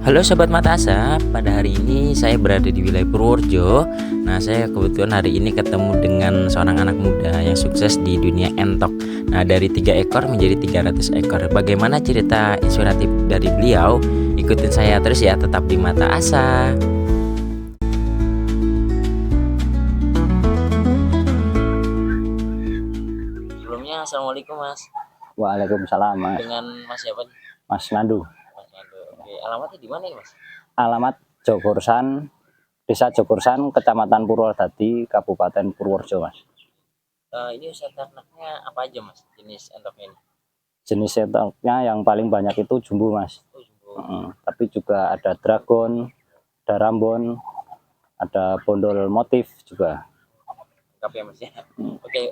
Halo Sobat Mata Asa, pada hari ini saya berada di wilayah Purworejo. Nah, saya kebetulan hari ini ketemu dengan seorang anak muda yang sukses di dunia entok. Nah, dari 3 ekor menjadi 300 ekor. Bagaimana cerita inspiratif dari beliau? Ikutin saya terus ya, tetap di Mata Asa. Sebelumnya, Assalamualaikum Mas. Waalaikumsalam, Mas. Dengan Mas siapa nih? Mas Nandu. Mas Nando. Oke, alamatnya di mana ya Mas? Alamat Jogorsan, Desa Jogorsan, Kecamatan Purwodadi, Kabupaten Purworejo, Mas. Ini usaha ternaknya apa aja Mas, jenis entoknya ini? Jenis entoknya yang paling banyak itu jumbo, Mas. Oh, jumbo. Tapi juga ada dragon, ada rambon, ada bondol motif juga. Lengkap ya Mas ya. Oke,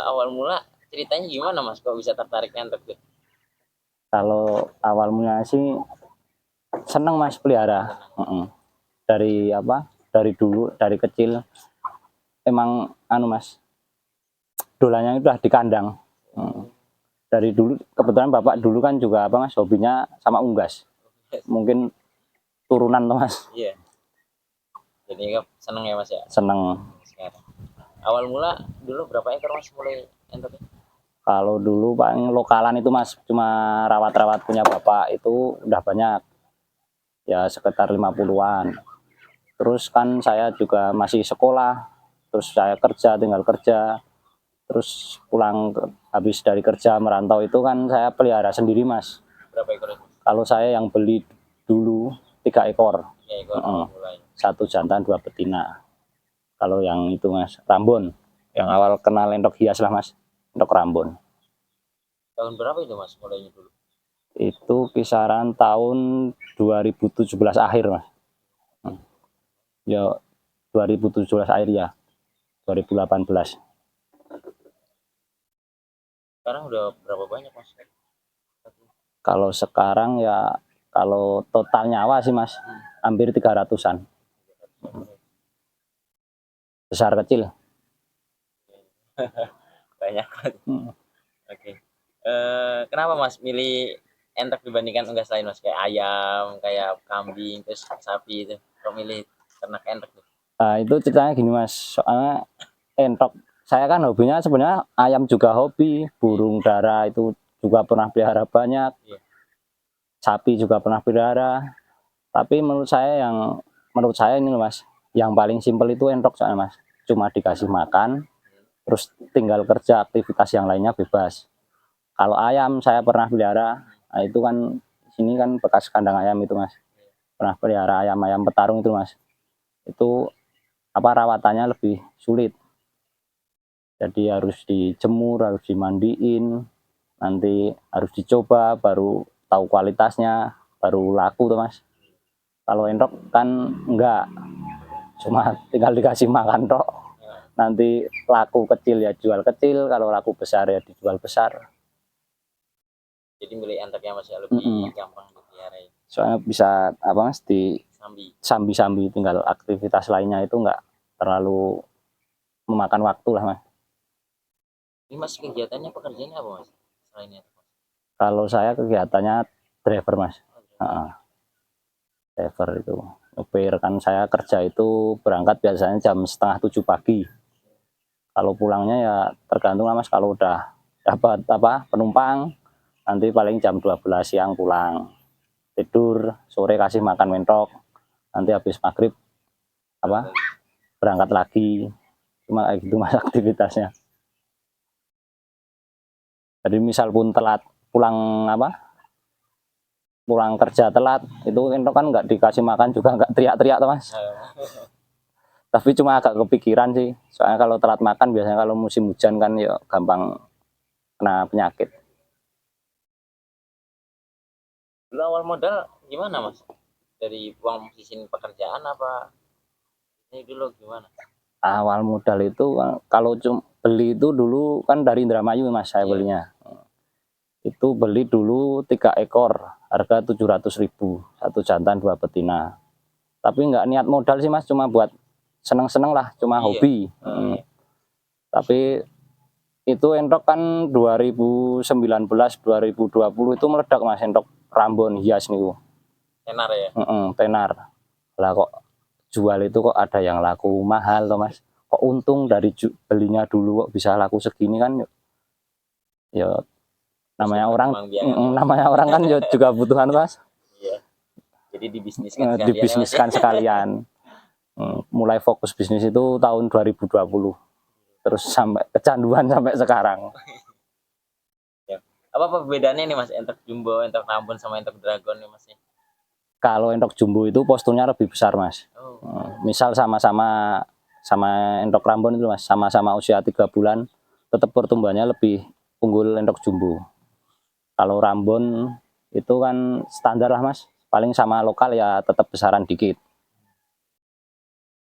awal mula ceritanya gimana Mas kok bisa tertarik entok tuh? Kalau awal mulanya sih seneng, Mas, pelihara. Dari Dari dulu, dari kecil emang Mas, dolannya udah di kandang. Dari dulu kebetulan bapak dulu kan juga Mas, hobinya sama unggas. Mungkin turunan tuh, Mas. Iya. Jadi seneng ya Mas ya? Seneng. Sekarang. Awal mula dulu berapa ekor Mas mulai entoknya? Kalau dulu paling lokalan itu, Mas, cuma rawat-rawat punya bapak itu udah banyak. Ya sekitar 50-an. Terus kan saya juga masih sekolah, terus saya tinggal kerja. Terus pulang habis dari kerja merantau itu kan saya pelihara sendiri, Mas. Berapa ekor itu? Kalau saya yang beli dulu 3 ekor. 3 ekor mulai. 1 jantan 2 betina. Kalau yang itu, Mas, rambon. Yang awal kenal entok hias lah, Mas. Entok rambon. Tahun berapa itu Mas mulainya dulu? Itu kisaran tahun 2017 akhir, Mas. Ya 2017 akhir ya. 2018. Sekarang udah berapa banyak Mas? Kalau sekarang ya, kalau total nyawa sih, Mas, hampir 300-an. Besar kecil. Banyak. Oke. Kenapa Mas milih entok dibandingkan unggas lain Mas? Kayak ayam, kayak kambing, terus sapi itu. Kok milih ternak entok tuh? Nah, itu ceritanya gini, Mas. Soalnya entok, saya kan hobinya sebenarnya ayam juga hobi, burung dara itu juga pernah pelihara banyak. Sapi juga pernah pelihara. Tapi menurut saya ini, Mas, yang paling simpel itu entok soalnya, Mas. Cuma dikasih makan, terus tinggal kerja, aktivitas yang lainnya bebas. Kalau ayam saya pernah pelihara, nah itu kan sini kan bekas kandang ayam itu, Mas. Pernah pelihara ayam petarung itu, Mas. Itu rawatannya lebih sulit. Jadi harus dijemur, harus dimandiin, nanti harus dicoba baru tahu kualitasnya, baru laku tuh, Mas. Kalau entok kan enggak, cuma tinggal dikasih makan tok. Nanti laku kecil ya jual kecil, kalau laku besar ya dijual besar. Jadi milih entok ya Mas ya, lebih gampang dipelihara ya. Soalnya bisa Mas, di sambi-sambi, tinggal aktivitas lainnya itu enggak terlalu memakan waktu lah, Mas. Ini Mas kegiatannya pekerjaannya apa Mas? Selain itu? Kalau saya kegiatannya driver, Mas. Driver itu. Supir kan saya kerja itu berangkat biasanya jam 6:30 pagi. Kalau pulangnya ya tergantung lah, Mas. Kalau udah dapat penumpang, nanti paling jam 12 siang pulang. Tidur, sore kasih makan mentok. Nanti habis maghrib berangkat lagi. Cuma kayak gitu, Mas, aktivitasnya. Jadi misal pun telat pulang kerja telat, itu entok kan nggak dikasih makan juga nggak teriak-teriak tuh, Mas. Tapi cuma agak kepikiran sih, soalnya kalau telat makan biasanya kalau musim hujan kan ya gampang kena penyakit. Dulu awal modal gimana Mas? Dari uang sisin pekerjaan apa ini dulu gimana? Awal modal itu kalau beli itu dulu kan dari Indramayu, Mas, saya belinya. Itu beli dulu 3 ekor, harga 700.000, 1 jantan 2 betina. Tapi nggak niat modal sih, Mas, cuma buat seneng-seneng lah, cuma hobi. Tapi itu entok kan 2019 2020 itu meledak, Mas, entok rambon hias nih. tenar ya. Tenar. Lah kok jual itu kok ada yang laku mahal toh Mas. Kok untung dari belinya dulu kok bisa laku segini kan ya namanya orang namanya orang kan juga butuhan Mas. Iya. Jadi dibisniskan sekalian. Dibisniskan sekalian. Mulai fokus bisnis itu tahun 2020. Terus sampai kecanduan sampai sekarang. Apa perbedaannya nih Mas, entok jumbo, entok Rambon sama entok Dragon nih Mas? Kalau entok jumbo itu posturnya lebih besar Mas. Misal sama-sama entok Rambon itu Mas, sama-sama usia 3 bulan, tetap pertumbuhannya lebih unggul entok jumbo. Kalau Rambon itu kan standar lah Mas, paling sama lokal ya tetap besaran dikit.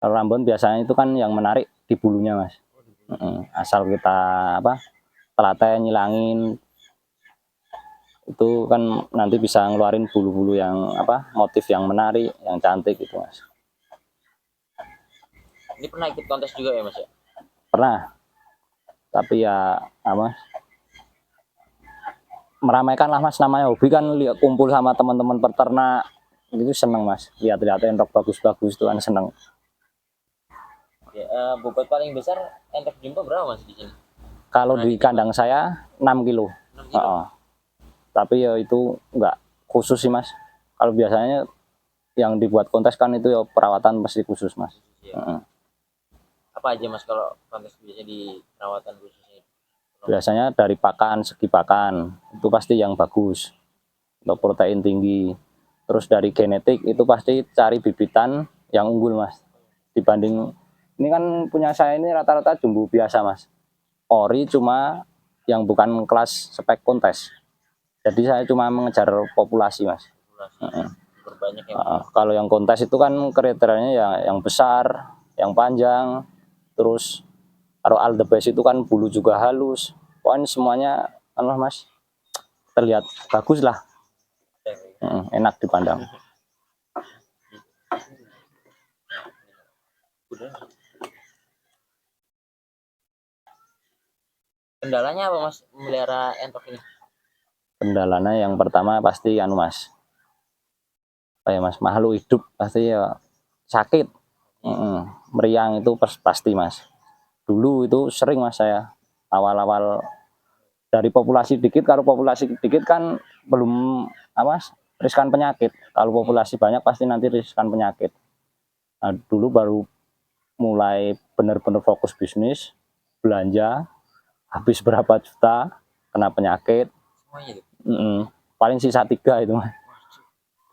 Kalau Rambon biasanya itu kan yang menarik di bulunya Mas. Asal kita telaten nyilangin itu kan nanti bisa ngeluarin bulu-bulu yang motif yang menarik, yang cantik gitu Mas. Ini pernah ikut kontes juga ya Mas ya? Pernah. Tapi ya meramaikan lah Mas, namanya hobi kan, lihat kumpul sama teman-teman peternak itu seneng Mas. Lihat-lihat entok bagus-bagus itu kan seneng. Bobot paling besar entok jumbo berapa Mas di sini? Kalau di kandang saya 6 kilo. 6 kilo. Tapi ya itu enggak khusus sih Mas. Kalau biasanya yang dibuat kontes kan itu ya perawatan pasti khusus Mas. Apa aja Mas kalau kontes biasanya di perawatan khususnya? Biasanya dari pakan, segi pakan itu pasti yang bagus untuk protein tinggi. Terus dari genetik itu pasti cari bibitan yang unggul Mas. Dibanding ini kan punya saya ini rata-rata jumbo biasa Mas. Ori cuma yang bukan kelas spek kontes. Jadi saya cuma mengejar populasi Mas. Berbanyak ya. Kalau yang kontes itu kan kriterianya ya yang besar, yang panjang, terus kalau all the best itu kan bulu juga halus. Pokoknya semuanya Mas terlihat bagus lah. Enak dipandang. Kendalanya apa Mas melihara entok ini? Kendalanya yang pertama pasti Mas. Mas, makhluk hidup pasti ya sakit. Meriang itu pasti Mas. Dulu itu sering Mas saya awal-awal dari populasi dikit, kalau populasi dikit kan belum riskan penyakit. Kalau populasi banyak pasti nanti riskan penyakit. Nah, dulu baru mulai benar-benar fokus bisnis, belanja habis berapa juta kena penyakit. Paling sisa 3 itu Mas.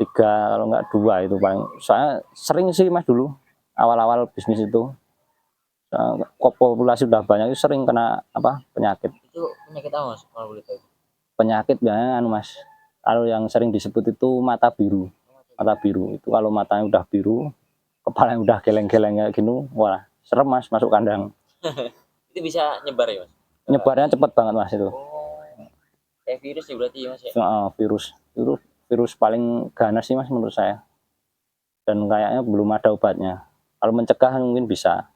3 kalau enggak 2 itu paling. Soalnya sering sih Mas dulu awal-awal bisnis itu. Populasi udah banyak itu sering kena penyakit. Itu penyakit apa Mas kalau boleh tahu? Penyakit biasanya Mas. Kalau yang sering disebut itu mata biru. Mata biru itu kalau matanya udah biru, kepalanya udah geleng-geleng kayak gini, wah serem Mas masuk kandang. Itu bisa nyebar ya Mas? Nyebarnya cepet banget Mas itu. Kayak virus ya berarti ya Mas ya? Virus paling ganas sih Mas menurut saya. Dan kayaknya belum ada obatnya. Kalau mencegah mungkin bisa.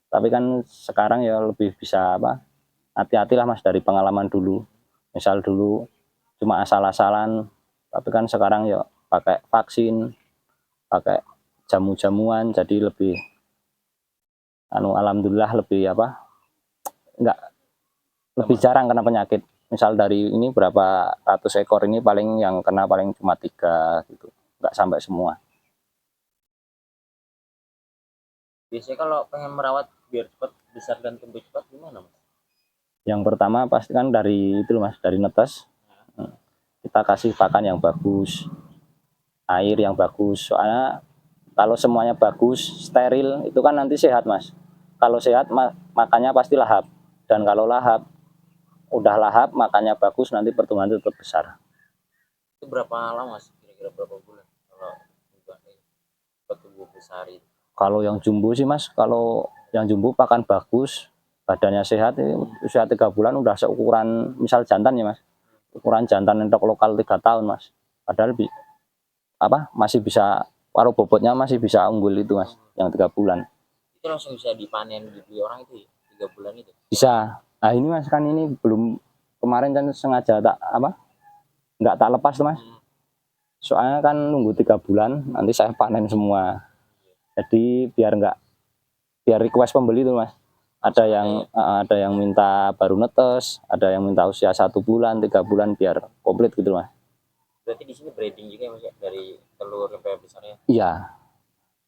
Tapi kan sekarang ya lebih bisa hati-hatilah Mas dari pengalaman dulu. Misal dulu cuma asal-asalan, tapi kan sekarang ya pakai vaksin, pakai jamu-jamuan, jadi lebih alhamdulillah lebih lebih jarang kena penyakit. Misal dari ini berapa ratus ekor ini paling yang kena paling cuma 3 gitu, nggak sampai semua. Biasanya kalau pengen merawat biar cepat besar dan tumbuh cepat gimana Mas? Yang pertama pasti kan dari itu Mas, dari netes. Kita kasih pakan yang bagus, air yang bagus. Soalnya kalau semuanya bagus, steril itu kan nanti sehat Mas. Kalau sehat makannya pasti lahap. Dan kalau lahap udah lahap, makannya bagus, nanti pertumbuhan tetap besar. Itu berapa lama Mas? Kira-kira berapa bulan kalau tumbuh besar itu? Kalau yang jumbo sih Mas, kalau yang jumbo pakan bagus, badannya sehat, usia 3 bulan udah seukuran misal jantan ya Mas. Ukuran jantan entok lokal 3 tahun Mas. Padahal masih bisa, paruh bobotnya masih bisa unggul itu Mas, yang 3 bulan. Itu langsung bisa dipanen dibeli orang itu ya, 3 bulan itu? Bisa. Nah ini Mas kan ini belum, kemarin kan sengaja nggak tak lepas tuh Mas. Soalnya kan nunggu 3 bulan nanti saya panen semua. Jadi biar request pembeli tuh mas. Ada yang minta baru netes, ada yang minta usia 1 bulan, 3 bulan biar komplit gitu mas. Berarti di sini breeding juga ya mas ya, dari telur sampai besarnya. Iya,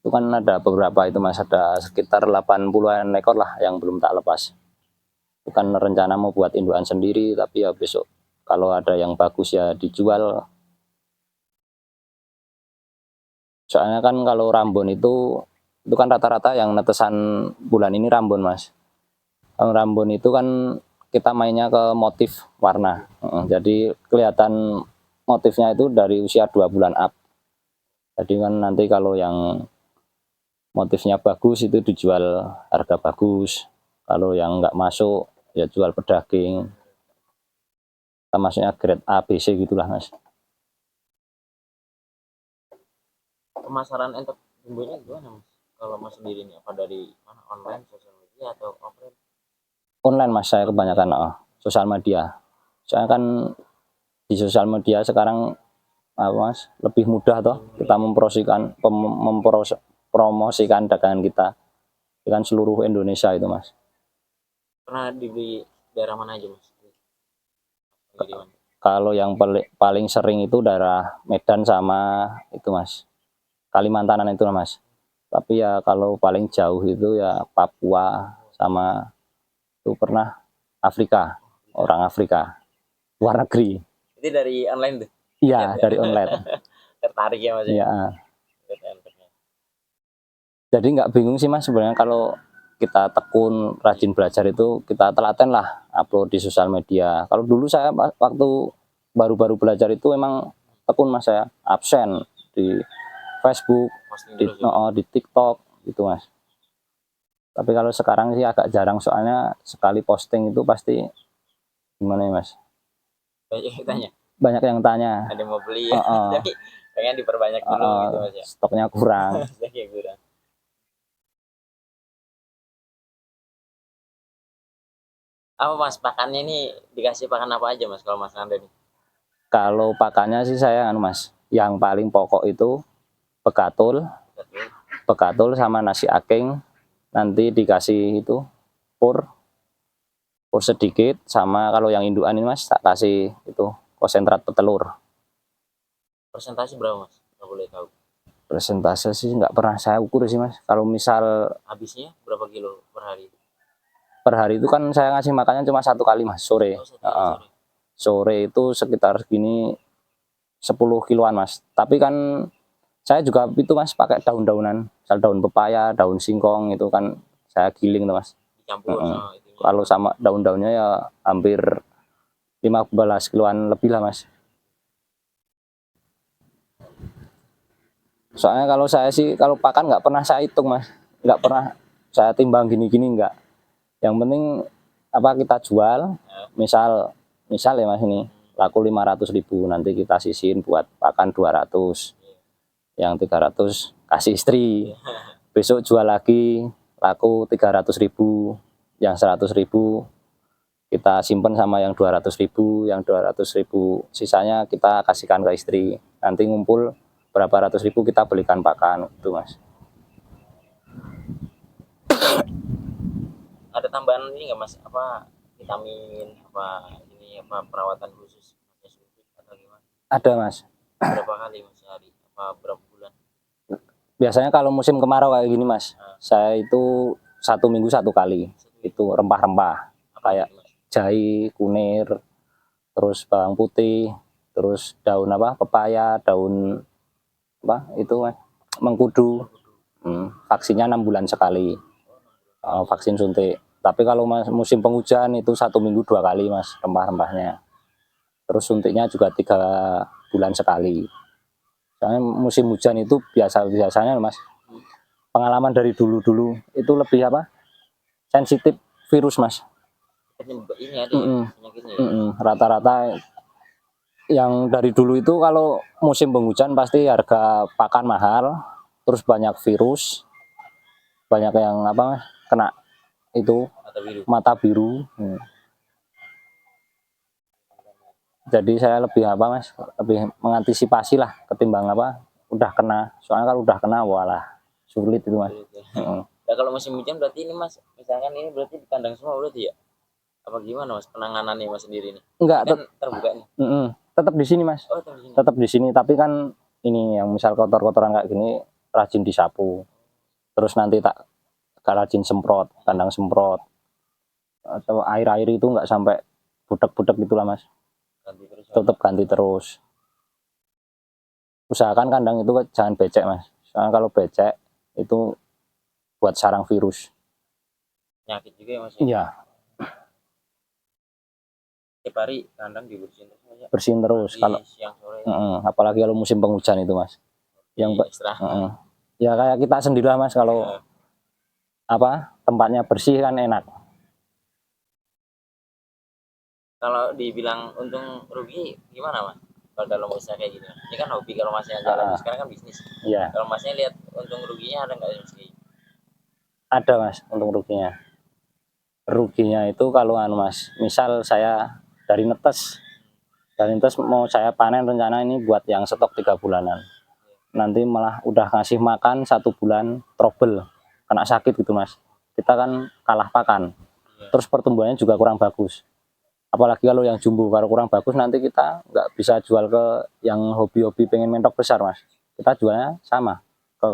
itu kan ada beberapa itu mas, ada sekitar 80-an ekor lah yang belum tak lepas. Itu kan rencana mau buat indukan sendiri, tapi ya besok kalau ada yang bagus ya dijual. Soalnya kan kalau Rambon itu kan rata-rata yang netesan bulan ini Rambon mas. Kalau Rambon itu kan kita mainnya ke motif warna. Jadi kelihatan motifnya itu dari usia 2 bulan up. Jadi kan nanti kalau yang motifnya bagus itu dijual harga bagus. Kalau yang nggak masuk ya jual pedaging. Kita maksudnya grade A, B, C gitulah mas. Pemasaran entok bumbunya gimana mas? Kalau mas sendiri nih, apa dari mana, online, sosial media atau offline? Online mas, saya kebanyakan sosial media. Soalnya kan di sosial media sekarang mas lebih mudah toh kita mempromosikan dagangan kita dengan seluruh Indonesia itu mas. Pernah dibeli daerah mana aja mas? Pengiriman. Kalau yang paling sering itu daerah Medan sama itu mas Kalimantanan itu mas. Tapi ya kalau paling jauh itu ya Papua sama itu pernah Afrika, orang Afrika luar negeri. Itu dari online tuh? Iya dari online. Tertarik ya mas? Iya. Jadi nggak bingung sih mas sebenarnya kalau kita tekun rajin belajar itu kita telaten lah upload di sosial media. Kalau dulu saya waktu baru-baru belajar itu emang tekun mas, saya absen di Facebook, di TikTok gitu mas. Tapi kalau sekarang sih agak jarang soalnya sekali posting itu pasti gimana ya mas? Banyak yang tanya. Banyak yang tanya. Ada yang mau beli ya, tapi pengen diperbanyak dulu gitu mas ya. Stoknya kurang. Stoknya kurang. Apa mas pakannya ini dikasih pakan apa aja mas kalau mas Nanda nih? Kalau pakannya sih saya mas, yang paling pokok itu bekatul sama nasi aking, nanti dikasih itu pur sedikit, sama kalau yang indukan ini mas tak kasih itu konsentrat petelur. Persentase berapa mas? Nggak boleh tahu. Persentase sih nggak pernah saya ukur sih mas. Kalau misal habisnya berapa kilo per hari? Per hari itu kan saya ngasih makannya cuma 1 kali mas, sore. Sore itu sekitar segini 10 kiloan mas. Tapi kan saya juga itu mas pakai daun-daunan, misal daun pepaya, daun singkong itu kan saya giling tuh mas. Dicampur sama itu. Kalau sama daun-daunnya ya hampir 15 kiloan lebih lah mas. Soalnya kalau saya sih kalau pakan nggak pernah saya hitung mas, nggak pernah saya timbang gini-gini nggak. Yang penting apa kita jual, misal ya mas ini laku 500.000, nanti kita sisihin buat pakan 200, yang 300 kasih istri, besok jual lagi laku 300.000, yang 100.000 kita simpen sama yang 200.000, yang 200.000 sisanya kita kasihkan ke istri, nanti ngumpul berapa ratus ribu kita belikan pakan itu mas. Ada tambahan ini nggak mas, apa vitamin apa ini apa perawatan khusus atau gimana? Ada mas. Berapa kali mas sehari, apa berapa bulan? Biasanya kalau musim kemarau kayak gini mas, saya itu 1 minggu 1 kali itu rempah-rempah kayak jahe, kunir, terus bawang putih, terus daun apa pepaya, daun apa itu mas, mengkudu. Vaksinnya 6 bulan sekali, vaksin suntik. Tapi kalau musim penghujan itu 1 minggu 2 kali mas rempah-rempahnya. Terus suntiknya juga 3 bulan sekali. Soalnya musim hujan itu biasanya mas, pengalaman dari dulu itu lebih apa, sensitif virus mas. Ini ada penyakitnya. Rata-rata yang dari dulu itu kalau musim penghujan pasti harga pakan mahal, terus banyak virus, banyak yang apa kena itu mata biru. Jadi saya lebih apa mas, lebih mengantisipasi lah ketimbang apa udah kena. Soalnya kalau udah kena walah sulit itu mas. Sulit ya. Mm. Nah, kalau musim hujan berarti ini mas, misalkan ini berarti di kandang semua berarti ya? Apa gimana mas penanganannya mas sendiri nih? Enggak, Ini kan terbuka nih. tetap di sini mas, Oh di sini. tetap di sini. Tapi kan ini yang misal kotor-kotoran kayak gini rajin disapu. Terus nanti tak rajin semprot, kandang semprot atau air-air itu nggak sampai butek-butek gitulah mas. Ganti terus. Tetap ganti terus. Usahakan kandang itu jangan becek mas. Soalnya kalau becek itu buat sarang virus. Nyakit juga ya mas ya. Iya, Tiap hari kandang dibersihin terus mas ya. bersihin terus. Pagi, Kalau siang, sore. apalagi kalau musim penghujan itu mas. Yang Ekstra. ya kayak kita sendiri lah mas, kalau Ya. apa tempatnya bersih kan enak. Kalau dibilang untung rugi gimana mas? Kalau dalam usaha kayak gini, ini kan hobi kalau masnya jalan, sekarang kan bisnis. Iya, Kalau masnya lihat untung ruginya ada nggak sih? ada mas untung ruginya. Ruginya itu kalau anu mas, misal saya dari netes mau saya panen rencana ini buat yang stok 3 bulanan. Nanti malah udah ngasih makan 1 bulan trouble, kena sakit gitu mas. Kita kan kalah pakan, terus pertumbuhannya juga kurang bagus. Apalagi kalau yang jumbo, kalau kurang bagus nanti kita nggak bisa jual ke yang hobi-hobi pengen mentok besar mas. Kita jualnya sama ke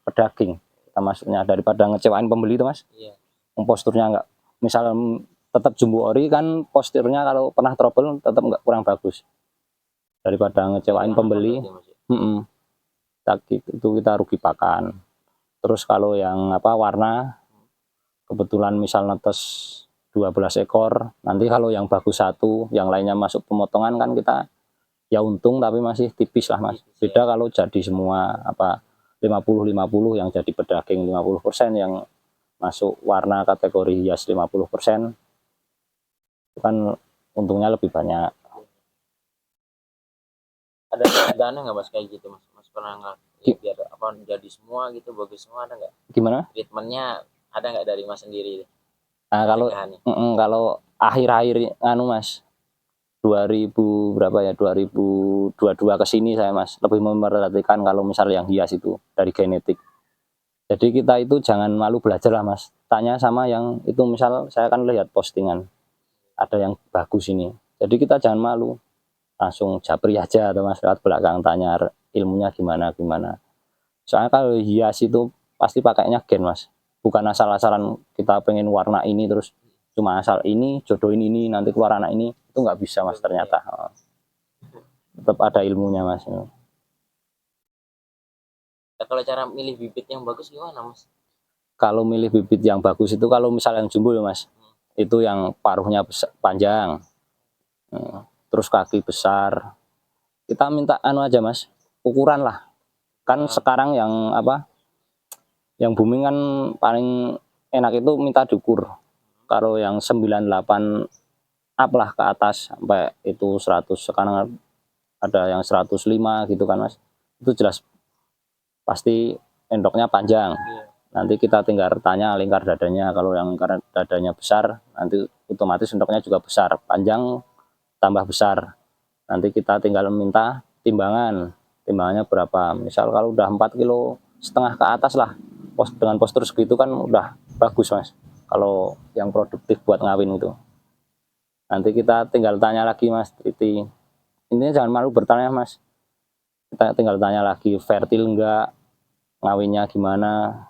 pedagang kita masuknya, daripada ngecewain pembeli itu mas. Iya. Posturnya nggak, misal tetap jumbo ori kan posturnya kalau pernah trouble tetap nggak, kurang bagus, daripada ngecewain pembeli. Itu kita rugi pakan. Terus kalau yang apa warna, kebetulan misal netes 12 ekor, nanti kalau yang bagus satu, yang lainnya masuk pemotongan kan kita ya untung tapi masih tipis lah mas. Beda kalau jadi semua apa 50-50 yang jadi pedagang 50%, yang masuk warna kategori hias 50%, itu kan untungnya lebih banyak. Ada dana nggak mas kayak gitu mas? Mas pernah nggak? Ya, biar apa jadi semua gitu bagus semua ada nggak? Gimana? Treatmentnya ada nggak dari mas sendiri? Nah, kalau akhir-akhir anu mas, 2000 berapa ya, 2022 ke sini saya mas lebih memperhatikan kalau misal yang hias itu dari genetik. Jadi kita itu jangan malu belajar lah mas, tanya sama yang itu. Misal saya kan lihat postingan ada yang bagus ini, jadi kita jangan malu, langsung japri aja atau mas, lewat belakang tanya ilmunya gimana gimana. Soalnya kalau hias itu pasti pakainya gen mas, bukan asal-asalan kita pengen warna ini terus cuma asal ini jodohin ini nanti keluar anak ini, itu nggak bisa mas ternyata. Tetap ada ilmunya mas. Ya, kalau cara milih bibit yang bagus gimana mas? Kalau milih bibit yang bagus itu kalau misal yang jumbo ya mas, itu yang paruhnya panjang, terus kaki besar. Kita minta anu aja mas, ukuran lah. Kan sekarang yang apa, yang booming kan paling enak itu minta diukur. Kalau yang 98 up lah ke atas sampai itu 100, sekarang ada yang 105 gitu kan mas. Itu jelas pasti endoknya panjang. Nanti kita tinggal tanya lingkar dadanya, kalau yang lingkar dadanya besar nanti otomatis endoknya juga besar, panjang tambah besar. Nanti kita tinggal minta timbangannya berapa. Misal kalau udah 4,5 kg ke atas lah, dengan postur segitu kan udah bagus mas, kalau yang produktif buat ngawin itu. Nanti kita tinggal tanya lagi mas, Triti, intinya jangan malu bertanya mas. Kita tinggal tanya lagi fertil enggak, ngawinnya gimana.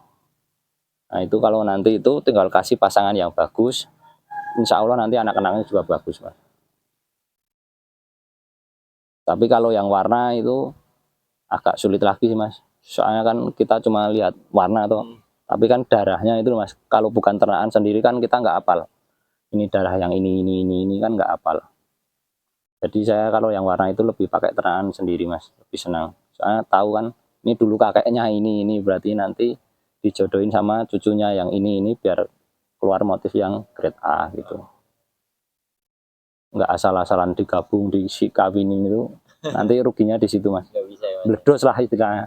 Nah itu kalau nanti itu tinggal kasih pasangan yang bagus, insya Allah nanti anak-anaknya juga bagus mas. Tapi kalau yang warna itu agak sulit lagi sih mas, soalnya kan kita cuma lihat warna tuh, tapi kan darahnya itu mas, kalau bukan ternakan sendiri kan kita nggak apal ini darah yang ini kan nggak apal. Jadi saya kalau yang warna itu lebih pakai ternakan sendiri mas, lebih senang. Soalnya tahu kan ini dulu kakeknya ini berarti nanti dijodohin sama cucunya yang ini biar keluar motif yang grade A gitu. Nggak asal-asalan digabung di si kawinin itu, nanti ruginya di situ mas. Nggak bisa ya mas? Bledos lah istilahnya.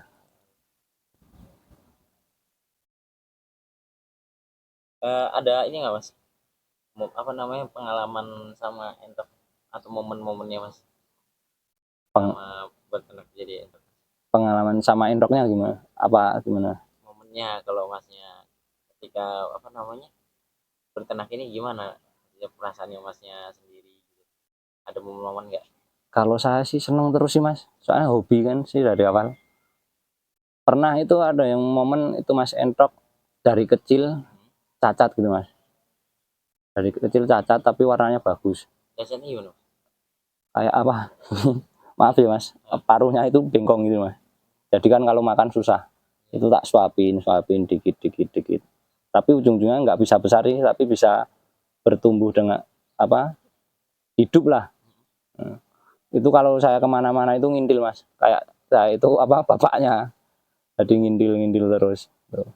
Ada ini nggak mas? Apa namanya pengalaman sama entok atau momen-momennya mas? sama berternak jadi entok? Pengalaman sama entroknya gimana? Apa gimana? Momennya kalau masnya ketika apa namanya berternak ini gimana? Ya, perasaannya masnya sendiri gitu. Ada momen-momen nggak? Kalau saya sih seneng terus sih mas, soalnya hobi kan sih dari awal. Pernah itu ada yang momen itu mas entrok dari kecil cacat gitu mas, dari kecil cacat tapi warnanya bagus. Biasanya gimana? Kayak apa? Maaf ya mas, paruhnya itu bengkong gitu mas. Jadi kan kalau makan susah, itu tak suapin, suapin dikit, dikit, dikit. Tapi ujung-ujungnya nggak bisa besar sih, tapi bisa bertumbuh dengan apa? Hidup lah. Hmm. Itu kalau saya kemana-mana itu ngintil mas, kayak saya itu apa bapaknya, jadi ngintil-ngintil terus. Tuh.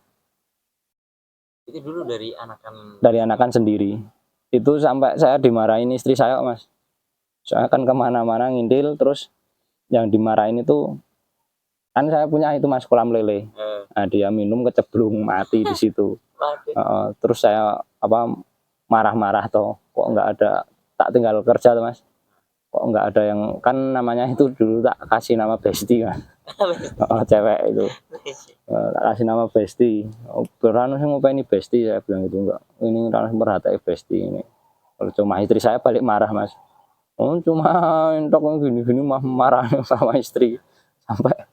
Itu dulu dari anakan. Dari anakan sendiri. Itu sampai saya dimarahin istri saya mas. Saya kan kemana-mana ngintil, terus yang dimarahin itu kan saya punya itu mas kolam lele. Nah, dia minum keceblung mati di situ. Terus saya apa marah-marah toh, kok nggak ada, tak tinggal kerja tuh mas. Kok nggak ada yang, kan namanya itu dulu tak kasih nama Besti kan. Cewek itu tak kasih nama Besti. Berano sih ngopeni Besti, saya bilang gitu, enggak, ini harus merhatai Besti ini. Kalau cuma istri saya balik marah mas, oh cuma entok gini-gini mah marah sama istri sampai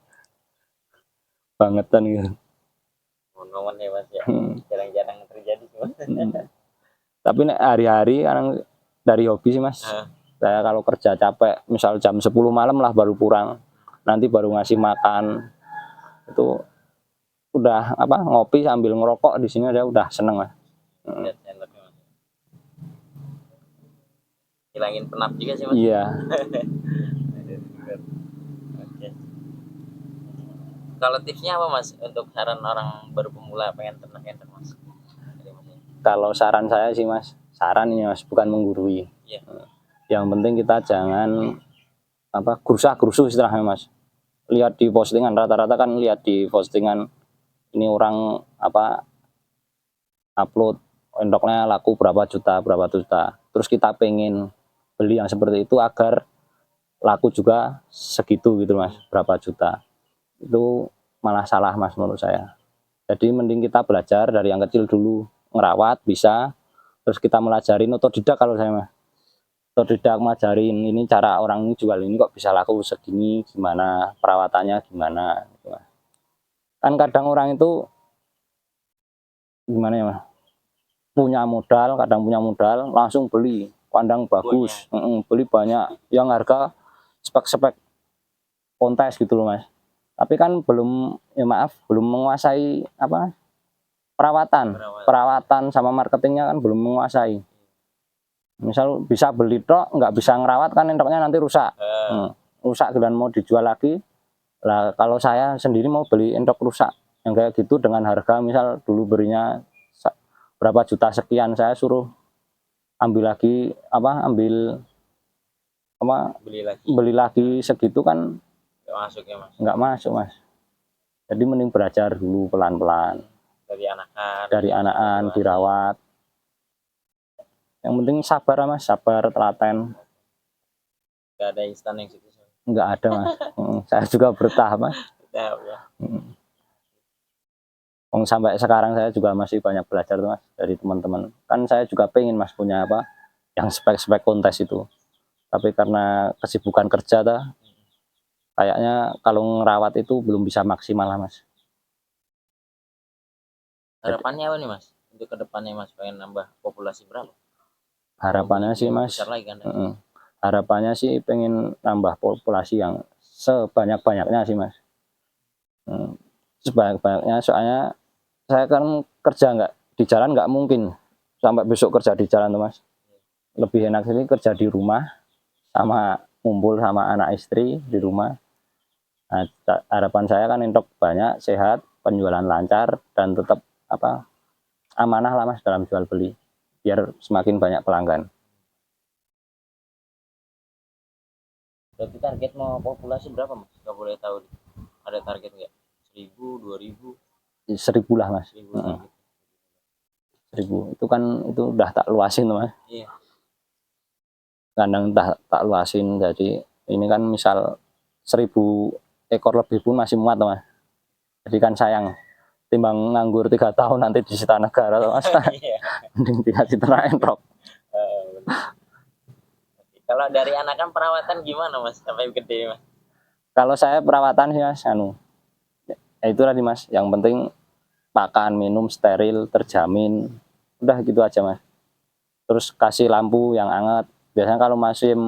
bangetan gitu. Momen ya mas ya, jarang-jarang terjadi sih mas. Tapi nek hari-hari kadang dari hobi sih mas. Saya kalau kerja capek, misal jam 10 malam lah baru pulang, nanti baru ngasih makan. Itu udah apa ngopi sambil ngerokok di sini, dia udah seneng mas. Hilangin penat juga sih mas. Iya. Oke. Kalau tipsnya apa mas untuk saran orang baru pemula pengen ternak entok mas? Kalau saran saya sih mas, saran ini mas, bukan menggurui. Iya. Yang penting kita jangan apa gerusa-gerusu istilahnya mas. Lihat di postingan, rata-rata kan lihat di postingan ini orang apa upload endoknya laku berapa juta, terus kita pengen beli yang seperti itu agar laku juga segitu gitu mas, berapa juta. Itu malah salah mas menurut saya. Jadi mending kita belajar dari yang kecil dulu, ngerawat bisa, terus kita melajarin otodidak. Kalau saya mah otodidak ngajarin ini cara orang jual ini kok bisa laku segini, gimana perawatannya, gimana gitu mas. Kan kadang orang itu gimana ya mas, punya modal, kadang punya modal langsung beli kandang bagus, beli banyak yang harga spek-spek kontes gitu loh mas. Tapi kan belum, ya maaf, belum menguasai apa perawatan sama marketingnya kan belum menguasai. Misal bisa beli tok nggak bisa ngerawat kan endoknya nanti rusak. Rusak dan mau dijual lagi lah. Kalau saya sendiri mau beli endok rusak yang kayak gitu dengan harga misal dulu berinya berapa juta sekian, saya suruh ambil lagi apa beli lagi segitu kan nggak masuk mas. Jadi mending belajar dulu pelan-pelan dari anakan dirawat. Yang penting sabar mas, sabar, telaten. Nggak ada instan yang sukses. Nggak ada mas. Saya juga bertahap mas. Bertahap ya. Sampai sekarang saya juga masih banyak belajar tuh mas dari teman-teman. Kan saya juga pengen mas punya apa yang spek-spek kontes itu. Tapi karena kesibukan kerja kayaknya kalau ngerawat itu belum bisa maksimal lah mas. Harapannya apa nih mas? Untuk kedepannya mas pengen nambah populasi berapa? Harapannya sih mas, kan, harapannya sih pengen nambah populasi yang sebanyak-banyaknya sih mas. Sebanyak-banyaknya, soalnya saya kan kerja nggak di jalan, nggak mungkin sampai besok kerja di jalan tuh mas. Lebih enak sih kerja di rumah sama ngumpul sama anak istri di rumah. Nah, harapan saya kan entok banyak, sehat, penjualan lancar, dan tetap apa amanah lah mas dalam jual beli, biar semakin banyak pelanggan. Berarti target mau populasi berapa mas? Gak boleh tahu, ada target nggak? 1000, 2000? 1000 lah mas. 1000 itu kan itu udah tak luasin tuh mas. Iya. Kandang tak luasin, jadi ini kan misal 1000 ekor lebih pun masih muat Mas. Jadi kan sayang timbang nganggur 3 tahun nanti disita negara Mas. Iya. Mending dikasih ternak entok. Kalau dari anakan perawatan gimana Mas sampai gede Mas? Kalau saya perawatan sih Mas, ya itu tadi Mas, yang penting pakan, minum steril, terjamin, udah gitu aja Mas. Terus kasih lampu yang hangat. Biasanya kalau musim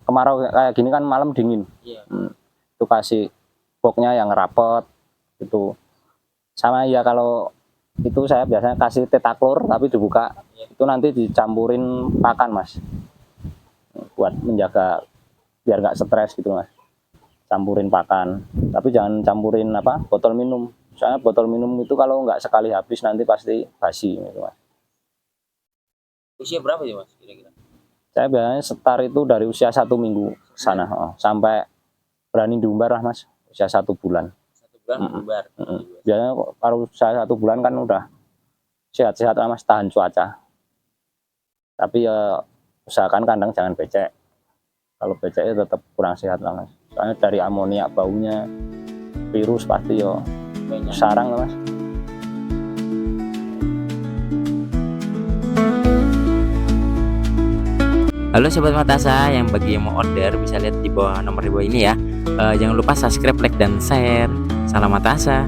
kemarau kayak gini kan malam dingin. Iya. Itu kasih boxnya yang rapet itu. Sama ya kalau itu saya biasanya kasih tetaklor tapi dibuka. Iya. Itu nanti dicampurin pakan Mas. Buat menjaga biar nggak stres gitu Mas. Campurin pakan. Tapi jangan campurin botol minum. Soalnya botol minum itu kalau nggak sekali habis nanti pasti basi gitu Mas. Usia berapa sih Mas kira-kira? Saya biasanya setar itu dari usia 1 minggu sana sampai berani diumbar lah Mas, usia 1 bulan. 1 bulan diumbar. Biasanya kalau saya 1 bulan kan udah sehat-sehat lah Mas, tahan cuaca. Tapi ya usahakan kandang jangan becek. Kalau becek ya tetap kurang sehat lah Mas. Soalnya dari amonia baunya, virus pasti ya sarang lah Mas. Halo Sobat Matasa, yang bagi yang mau order bisa lihat di bawah nomor di bawah ini ya. Jangan lupa subscribe, like, dan share. Salam Matasa.